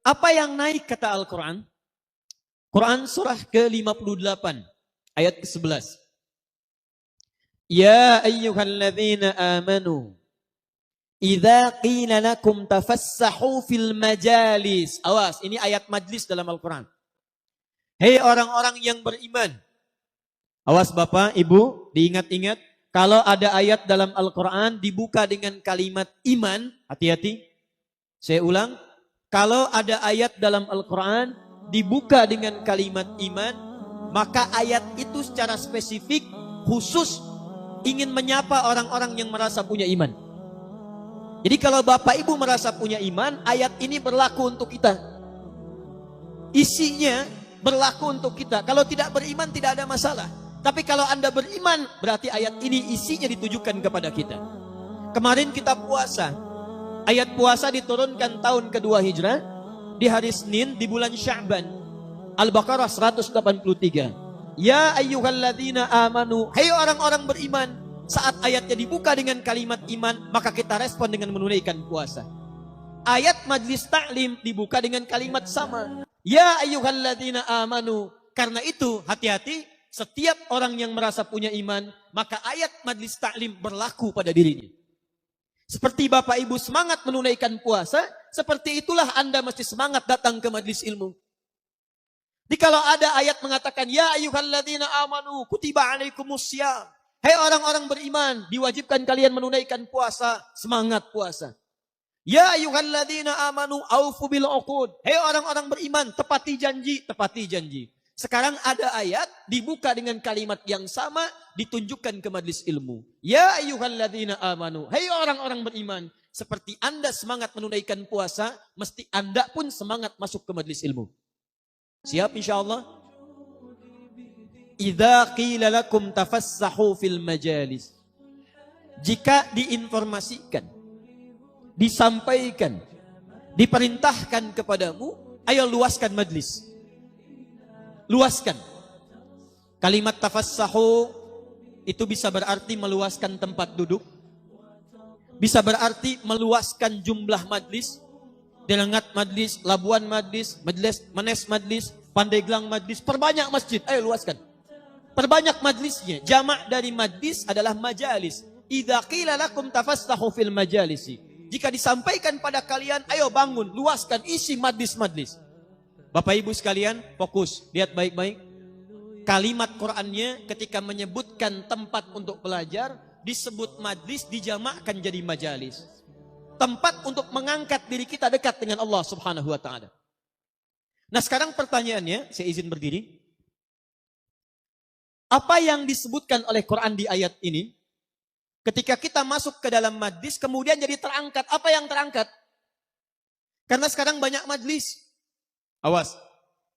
Apa yang naik kata Al-Quran? Quran surah ke-58 ayat ke-11. Ya ayyuhalladzina amanu idza qila lakum tafassahu fil majalis. Awas, ini ayat majlis dalam Al-Quran. Hei orang-orang yang beriman. Awas Bapak, Ibu, diingat-ingat. Kalau ada ayat dalam Al-Quran dibuka dengan kalimat iman, hati-hati. Saya ulang, kalau ada ayat dalam Al-Quran dibuka dengan kalimat iman, maka ayat itu secara spesifik, khusus ingin menyapa orang-orang yang merasa punya iman. Jadi kalau Bapak Ibu merasa punya iman, ayat ini berlaku untuk kita. Isinya berlaku untuk kita. Kalau tidak beriman tidak ada masalah. Tapi kalau Anda beriman, berarti ayat ini isinya ditujukan kepada kita. Kemarin kita puasa. Ayat puasa diturunkan tahun kedua Hijrah. Di hari Senin di bulan Sya'ban. Al-Baqarah 183. Ya ayyuhalladzina amanu. Hai orang-orang beriman. Saat ayatnya dibuka dengan kalimat iman, maka kita respon dengan menunaikan puasa. Ayat majlis ta'lim dibuka dengan kalimat sama. Ya ayyuhalladzina amanu. Karena itu hati-hati, setiap orang yang merasa punya iman, maka ayat majlis ta'lim berlaku pada dirinya. Seperti Bapak Ibu semangat menunaikan puasa, seperti itulah Anda mesti semangat datang ke majlis ilmu. Jadi kalau ada ayat mengatakan, Ya ayyuhalladzina amanu, kutiba alaikumussyam. Hai orang-orang beriman, diwajibkan kalian menunaikan puasa, semangat puasa. Ya ayyuhalladzina amanu, aufu bil uqud. Hai orang-orang beriman, tepati janji, tepati janji. Sekarang ada ayat dibuka dengan kalimat yang sama, ditunjukkan ke majlis ilmu. Ya ayyuhalladzina amanu. Hai orang-orang beriman, seperti Anda semangat menunaikan puasa, mesti Anda pun semangat masuk ke majlis ilmu. Siap insyaallah? Idza qila lakum tafassahu fil majalis. Jika diinformasikan, disampaikan, diperintahkan kepadamu, ayo luaskan majlis. Luaskan. Kalimat tafassahu itu bisa berarti meluaskan tempat duduk. Bisa berarti meluaskan jumlah majlis. Delengat majlis, Labuan majlis, Manes majlis, Pandeglang majlis, perbanyak masjid, ayo luaskan. Perbanyak majlisnya. Jamak dari majlis adalah majalis. Idza qila lakum tafassahu fil majalisi. Jika disampaikan pada kalian, ayo bangun, luaskan isi majlis-majlis. Bapak Ibu sekalian, fokus, lihat baik-baik. Kalimat Qur'annya ketika menyebutkan tempat untuk belajar, disebut majlis, dijamakkan jadi majalis. Tempat untuk mengangkat diri kita dekat dengan Allah Subhanahu wa taala. Nah, sekarang pertanyaannya, saya izin berdiri. Apa yang disebutkan oleh Quran di ayat ini, ketika kita masuk ke dalam majlis, kemudian jadi terangkat. Apa yang terangkat? Karena sekarang banyak majlis. Awas,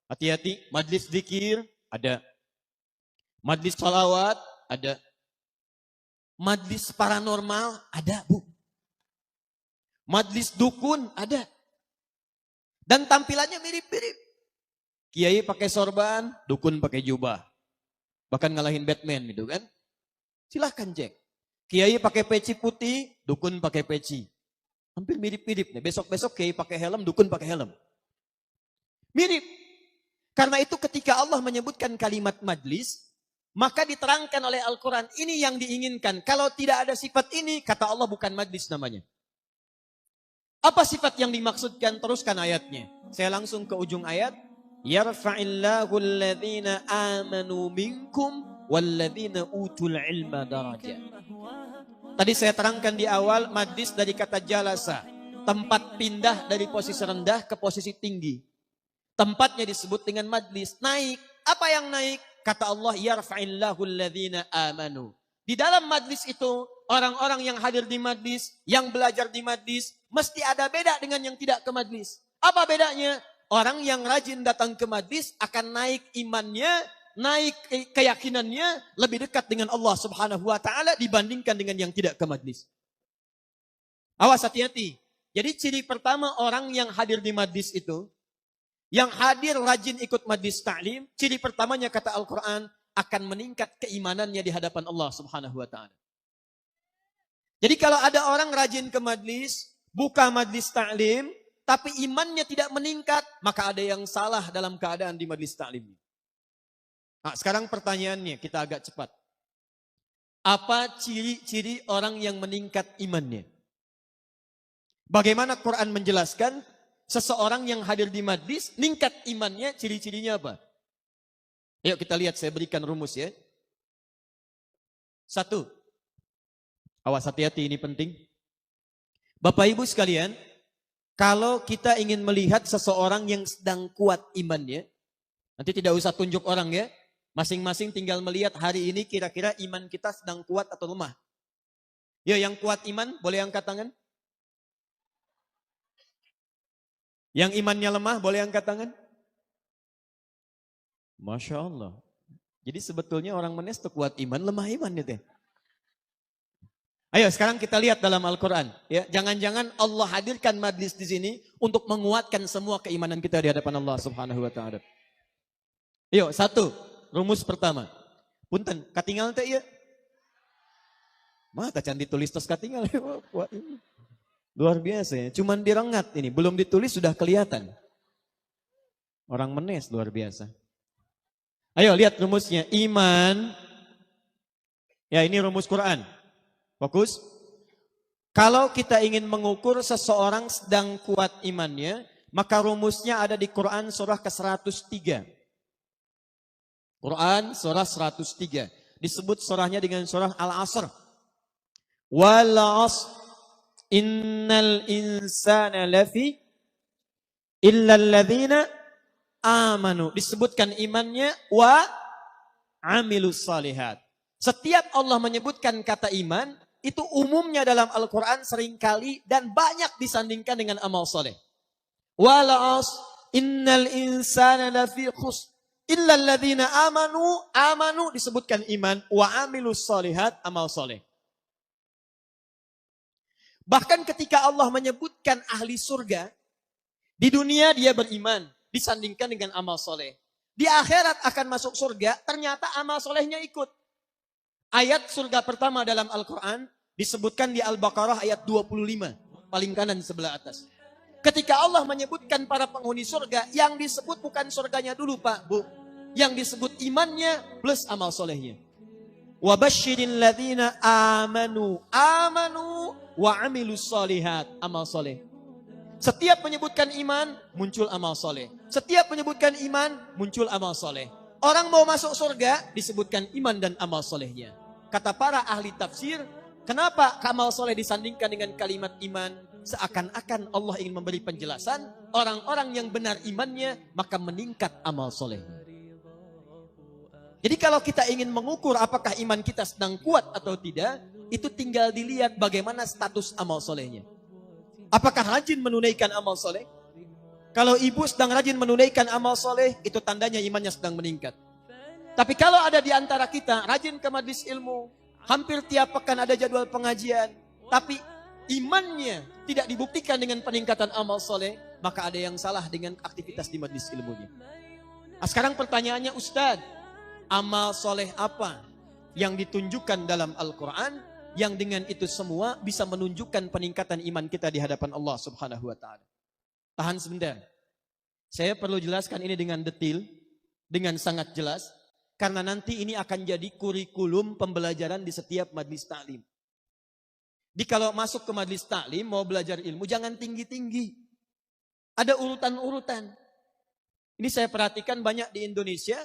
hati-hati, majlis zikir ada. Majlis salawat ada. Majlis paranormal ada, Bu. Majlis dukun ada. Dan tampilannya mirip-mirip. Kiai pakai sorban, dukun pakai jubah. Bahkan ngalahin Batman gitu kan. Silahkan cek. Kiai pakai peci putih, dukun pakai peci. Hampir mirip-mirip nih. Besok-besok kiai pakai helm, dukun pakai helm. Mirip. Karena itu ketika Allah menyebutkan kalimat majlis, maka diterangkan oleh Al-Quran, ini yang diinginkan. Kalau tidak ada sifat ini, kata Allah bukan majlis namanya. Apa sifat yang dimaksudkan? Teruskan ayatnya. Saya langsung ke ujung ayat. Yarfa'illahu alladhina amanu minkum walladhina utul ilma darajat. Tadi saya terangkan di awal, majlis dari kata jalasa. Tempat pindah dari posisi rendah ke posisi tinggi. Tempatnya disebut dengan majlis. Naik. Apa yang naik? Kata Allah, yarfa'illahu alladhina amanu. Di dalam majlis itu, orang-orang yang hadir di majlis, yang belajar di majlis, mesti ada beda dengan yang tidak ke majlis. Apa bedanya? Orang yang rajin datang ke majlis akan naik imannya, naik keyakinannya, lebih dekat dengan Allah Subhanahu wa taala dibandingkan dengan yang tidak ke majlis. Awas, hati-hati. Jadi ciri pertama orang yang hadir di majlis itu, yang hadir rajin ikut majlis ta'lim, ciri pertamanya kata Al-Quran, akan meningkat keimanannya di hadapan Allah Subhanahu wa taala. Jadi kalau ada orang rajin ke majlis, buka majlis ta'lim, tapi imannya tidak meningkat, maka ada yang salah dalam keadaan di majelis taklim. Nah, sekarang pertanyaannya, kita agak cepat. Apa ciri-ciri orang yang meningkat imannya? Bagaimana Quran menjelaskan seseorang yang hadir di majlis, meningkat imannya, ciri-cirinya apa? Yuk kita lihat, saya berikan rumus ya. 1. Awas, hati-hati, ini penting. Bapak Ibu sekalian, kalau kita ingin melihat seseorang yang sedang kuat imannya, nanti tidak usah tunjuk orang ya, masing-masing tinggal melihat hari ini kira-kira iman kita sedang kuat atau lemah. Ya, yang kuat iman boleh angkat tangan. Yang imannya lemah boleh angkat tangan. Masya Allah. Jadi sebetulnya orang menes itu kuat iman, lemah iman itu. Ayo sekarang kita lihat dalam Al-Quran. Ya, jangan-jangan Allah hadirkan majlis di sini untuk menguatkan semua keimanan kita di hadapan Allah Subhanahu Wa Taala. Yuk, 1. Rumus pertama. Punten, katingal teh ya. Mata can ditulis tos katingal. Luar biasa ya. Cuman direngat ini, belum ditulis sudah kelihatan. Orang menes luar biasa. Ayo lihat rumusnya. Iman. Ya, ini rumus Quran. Fokus. Kalau kita ingin mengukur seseorang sedang kuat imannya, maka rumusnya ada di Quran surah ke-103. Quran surah 103. Disebut surahnya dengan surah Al-Asr. Wal 'asr innal insana lafi illa alladzina amanu. Disebutkan imannya wa amilus salihat. Setiap Allah menyebutkan kata iman, itu umumnya dalam Al-Quran seringkali dan banyak disandingkan dengan amal soleh. Wal 'asr innal insana lafi khusr illa alladzina amanu disebutkan iman, wa amilus solihat, amal soleh. Bahkan ketika Allah menyebutkan ahli surga, di dunia dia beriman, disandingkan dengan amal soleh. Di akhirat akan masuk surga, ternyata amal solehnya ikut. Ayat surga pertama dalam Al-Quran disebutkan di Al-Baqarah ayat 25, paling kanan sebelah atas. Ketika Allah menyebutkan para penghuni surga, yang disebut bukan surganya dulu Pak, Bu. Yang disebut imannya plus amal solehnya. Wabashirin ladhina amanu wa amilus solihat, amal soleh. Setiap menyebutkan iman, muncul amal soleh. Setiap menyebutkan iman, muncul amal soleh. Orang mau masuk surga, disebutkan iman dan amal solehnya. Kata para ahli tafsir, kenapa amal soleh disandingkan dengan kalimat iman? Seakan-akan Allah ingin memberi penjelasan, orang-orang yang benar imannya, maka meningkat amal solehnya. Jadi kalau kita ingin mengukur apakah iman kita sedang kuat atau tidak, itu tinggal dilihat bagaimana status amal solehnya. Apakah rajin menunaikan amal soleh? Kalau ibu sedang rajin menunaikan amal soleh, itu tandanya imannya sedang meningkat. Tapi kalau ada di antara kita rajin ke majlis ilmu, hampir tiap pekan ada jadwal pengajian, tapi imannya tidak dibuktikan dengan peningkatan amal soleh, maka ada yang salah dengan aktivitas di majlis ilmunya. Nah, sekarang pertanyaannya, Ustadz, amal soleh apa yang ditunjukkan dalam Al-Quran yang dengan itu semua bisa menunjukkan peningkatan iman kita di hadapan Allah Subhanahu Wa Taala? Tahan sebentar. Saya perlu jelaskan ini dengan detail, dengan sangat jelas. Karena nanti ini akan jadi kurikulum pembelajaran di setiap majlis taklim. Jadi kalau masuk ke majlis taklim, mau belajar ilmu, jangan tinggi-tinggi. Ada urutan-urutan. Ini saya perhatikan banyak di Indonesia,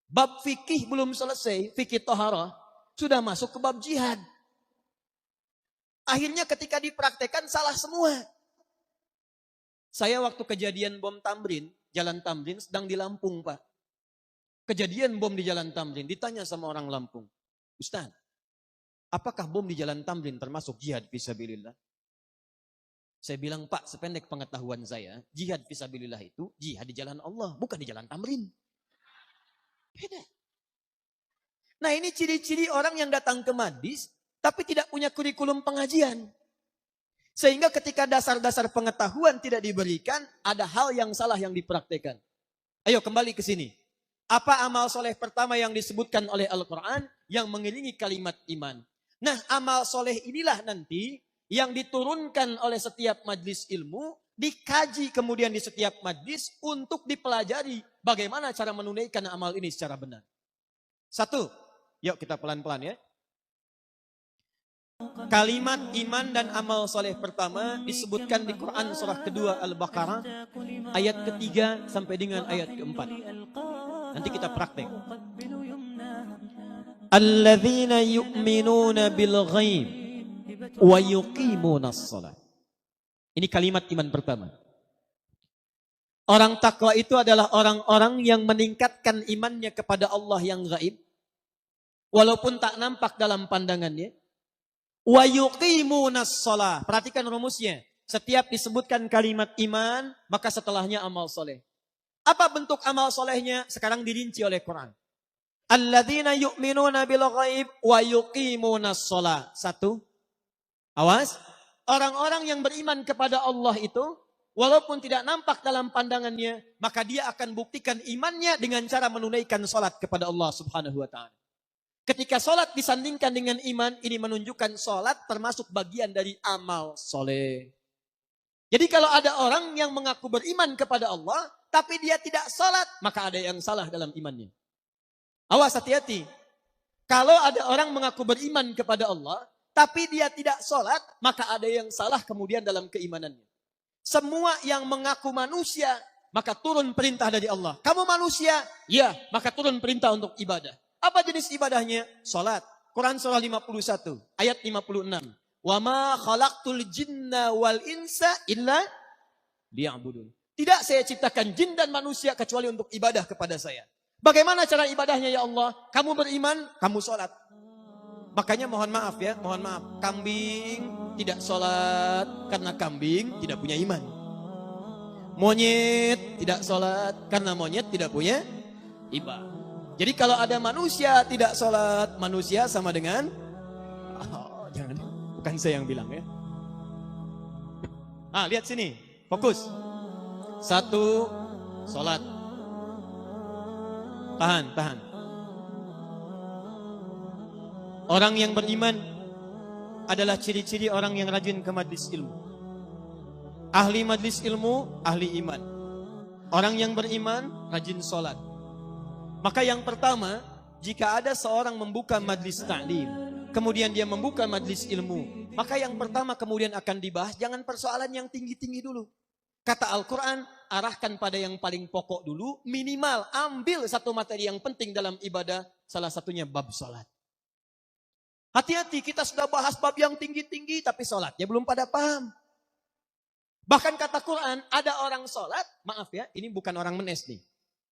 bab fikih belum selesai, fikih toharah, sudah masuk ke bab jihad. Akhirnya ketika dipraktekkan salah semua. Saya waktu kejadian bom Tamrin, Jalan Tamrin, sedang di Lampung Pak. Kejadian bom di Jalan Tamrin, ditanya sama orang Lampung, Ustaz, apakah bom di Jalan Tamrin termasuk jihad fisabilillah? Saya bilang, Pak, sependek pengetahuan saya, jihad fisabilillah itu jihad di jalan Allah, bukan di Jalan Tamrin. Beda. Nah, ini ciri-ciri orang yang datang ke majlis, tapi tidak punya kurikulum pengajian. Sehingga ketika dasar-dasar pengetahuan tidak diberikan, ada hal yang salah yang dipraktekkan. Ayo kembali ke sini. Apa amal soleh pertama yang disebutkan oleh Al-Quran yang mengiringi kalimat iman? Nah, amal soleh inilah nanti yang diturunkan oleh setiap majlis ilmu dikaji kemudian di setiap majlis untuk dipelajari bagaimana cara menunaikan amal ini secara benar. Satu, yuk kita pelan-pelan ya. Kalimat iman dan amal soleh pertama disebutkan di Quran surah kedua Al-Baqarah ayat ketiga sampai dengan ayat keempat. Nanti kita praktek. Alladzina yu'minuna bil ghaib wa yuqimunas shalah. Ini kalimat iman pertama. Orang takwa itu adalah orang-orang yang meningkatkan imannya kepada Allah yang gaib walaupun tak nampak dalam pandangannya. Wa yuqimunas shalah. Perhatikan rumusnya. Setiap disebutkan kalimat iman, maka setelahnya amal soleh. Apa bentuk amal solehnya? Sekarang dirinci oleh Quran. Alladzina yu'minuna bil ghaib wa yuqimunas shalah. Satu. Awas. Orang-orang yang beriman kepada Allah itu, walaupun tidak nampak dalam pandangannya, maka dia akan buktikan imannya dengan cara menunaikan salat kepada Allah Subhanahu wa taala. Ketika sholat disandingkan dengan iman, ini menunjukkan sholat termasuk bagian dari amal soleh. Jadi kalau ada orang yang mengaku beriman kepada Allah, tapi dia tidak sholat, maka ada yang salah dalam imannya. Awas, hati-hati. Kalau ada orang mengaku beriman kepada Allah, tapi dia tidak sholat, maka ada yang salah kemudian dalam keimanannya. Semua yang mengaku manusia, maka turun perintah dari Allah. Kamu manusia? Ya, maka turun perintah untuk ibadah. Apa jenis ibadahnya? Salat. Quran surah 51 ayat 56. Wa ma khalaqtul jinna wal insa illa liya'budun. Tidak saya ciptakan jin dan manusia kecuali untuk ibadah kepada saya. Bagaimana cara ibadahnya ya Allah? Kamu beriman, kamu salat. Makanya mohon maaf ya, mohon maaf. Kambing tidak salat karena kambing tidak punya iman. Monyet tidak salat karena monyet tidak punya iman. Jadi kalau ada manusia tidak sholat, manusia sama dengan, jangan, bukan saya yang bilang ya. Lihat sini, fokus. Satu, sholat. Tahan. Orang yang beriman adalah ciri-ciri orang yang rajin ke majlis ilmu. Ahli majlis ilmu, ahli iman. Orang yang beriman, rajin sholat. Maka yang pertama, jika ada seorang membuka majlis ta'lim, kemudian dia membuka majlis ilmu, maka yang pertama kemudian akan dibahas, jangan persoalan yang tinggi-tinggi dulu. Kata Al-Quran, arahkan pada yang paling pokok dulu, minimal ambil satu materi yang penting dalam ibadah, salah satunya bab sholat. Hati-hati, kita sudah bahas bab yang tinggi-tinggi, tapi sholatnya belum pada paham. Bahkan kata Quran, ada orang sholat, maaf ya, ini bukan orang menes nih.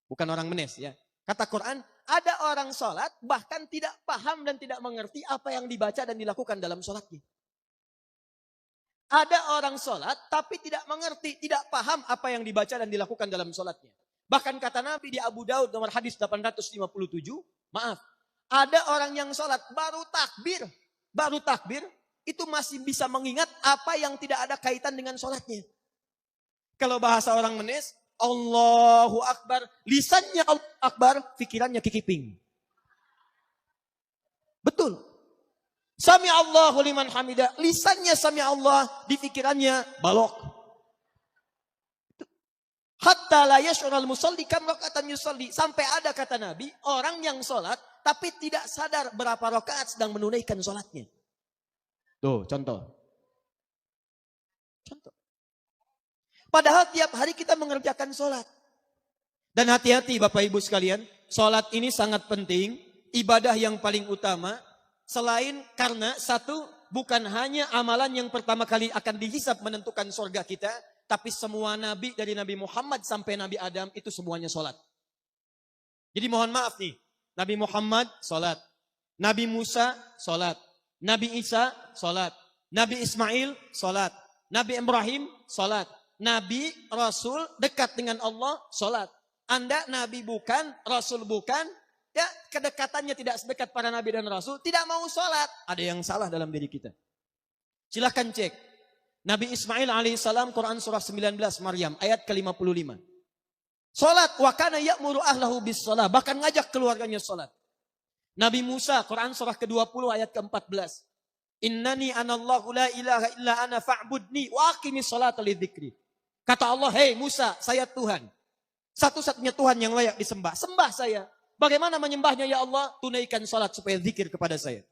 Bukan orang menes ya. Kata Quran, ada orang sholat bahkan tidak paham dan tidak mengerti apa yang dibaca dan dilakukan dalam sholatnya. Ada orang sholat tapi tidak mengerti, tidak paham apa yang dibaca dan dilakukan dalam sholatnya. Bahkan kata Nabi di Abu Daud nomor hadis 857, maaf. Ada orang yang sholat baru takbir, itu masih bisa mengingat apa yang tidak ada kaitan dengan sholatnya. Kalau bahasa orang menes, Allahu Akbar, lisannya Allahu Akbar, pikirannya kikiping. Betul. Sami Allahu liman hamidah, lisannya sami Allah, di pikirannya balok. Hatta la yash'ural musalli kam raka'atan yusalli, sampai ada kata Nabi, orang yang sholat tapi tidak sadar berapa rakaat sedang menunaikan sholatnya. Tuh, contoh. Padahal tiap hari kita mengerjakan sholat. Dan hati-hati Bapak Ibu sekalian, sholat ini sangat penting, ibadah yang paling utama. Selain karena satu, bukan hanya amalan yang pertama kali akan dihisab menentukan surga kita, tapi semua nabi dari Nabi Muhammad sampai Nabi Adam itu semuanya sholat. Jadi mohon maaf nih, Nabi Muhammad sholat, Nabi Musa sholat, Nabi Isa sholat, Nabi Ismail sholat, Nabi Ibrahim sholat. Nabi, Rasul, dekat dengan Allah, sholat. Anda Nabi bukan, Rasul bukan, ya kedekatannya tidak sedekat para Nabi dan Rasul, tidak mau sholat. Ada yang salah dalam diri kita. Silahkan cek. Nabi Ismail alaihissalam, Quran surah 19 Maryam, ayat ke-55. Sholat, wa kana ya'muru ahlahu bis sholat, bahkan ngajak keluarganya sholat. Nabi Musa, Quran surah ke-20 ayat ke-14. Innani anallahu la ilaha illa ana fa'budni wa aqimis sholata lidzikri. Kata Allah, hei Musa, saya Tuhan. Satu-satunya Tuhan yang layak disembah. Sembah saya. Bagaimana menyembahnya ya Allah? Tunaikan salat supaya zikir kepada saya.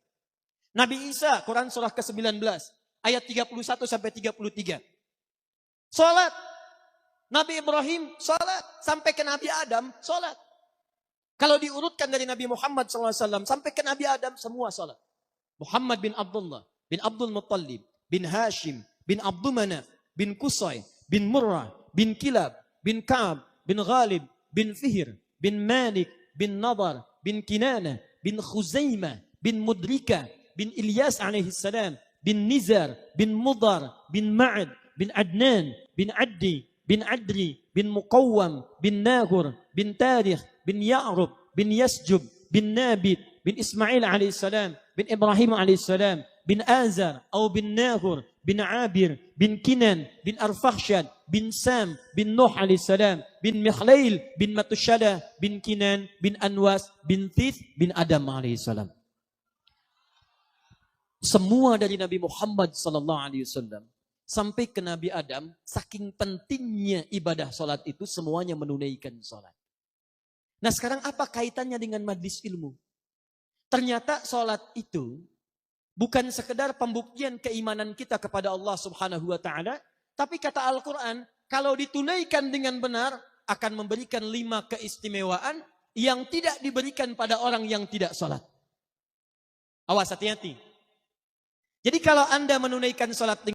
Nabi Isa, Quran surah ke-19, ayat 31 sampai 33. Salat. Nabi Ibrahim, salat. Sampai ke Nabi Adam, salat. Kalau diurutkan dari Nabi Muhammad SAW sampai ke Nabi Adam, semua salat. Muhammad bin Abdullah, bin Abdul Muttalib, bin Hashim, bin Abdul Manaf, bin Qusay, bin Murrah, bin Kilab, bin Ka'ab, bin Ghalib, bin Fihr, bin Malik, bin Nadar, bin Kinana, bin Khuzaimah, bin Mudrika, bin Ilyas alaihissalam, bin Nizar, bin Mudar, bin Ma'ad, bin Adnan, bin Addi, bin Adri, bin Muqawwam, bin Nagur, bin Tarikh, bin Ya'rub, bin Yasjub, bin Nabit, bin Ismail alaihissalam, bin Ibrahim alaihissalam, bin Azar, atau bin Nagur, bin Abir, bin Kinan, bin Arfakhshad, bin Sam, bin Nuh alaihissalam, bin Mikhlail, bin Matushadah, bin Kinan, bin Anwas, bin Thith, bin Adam alaihissalam. Semua dari Nabi Muhammad sallallahu alaihi wasallam sampai ke Nabi Adam, saking pentingnya ibadah salat itu, semuanya menunaikan salat. Nah sekarang apa kaitannya dengan majlis ilmu? Ternyata salat itu bukan sekedar pembuktian keimanan kita kepada Allah Subhanahu wa taala, tapi kata Al-Qur'an, kalau ditunaikan dengan benar akan memberikan 5 keistimewaan yang tidak diberikan pada orang yang tidak salat. Awas, hati-hati. Jadi kalau Anda menunaikan salat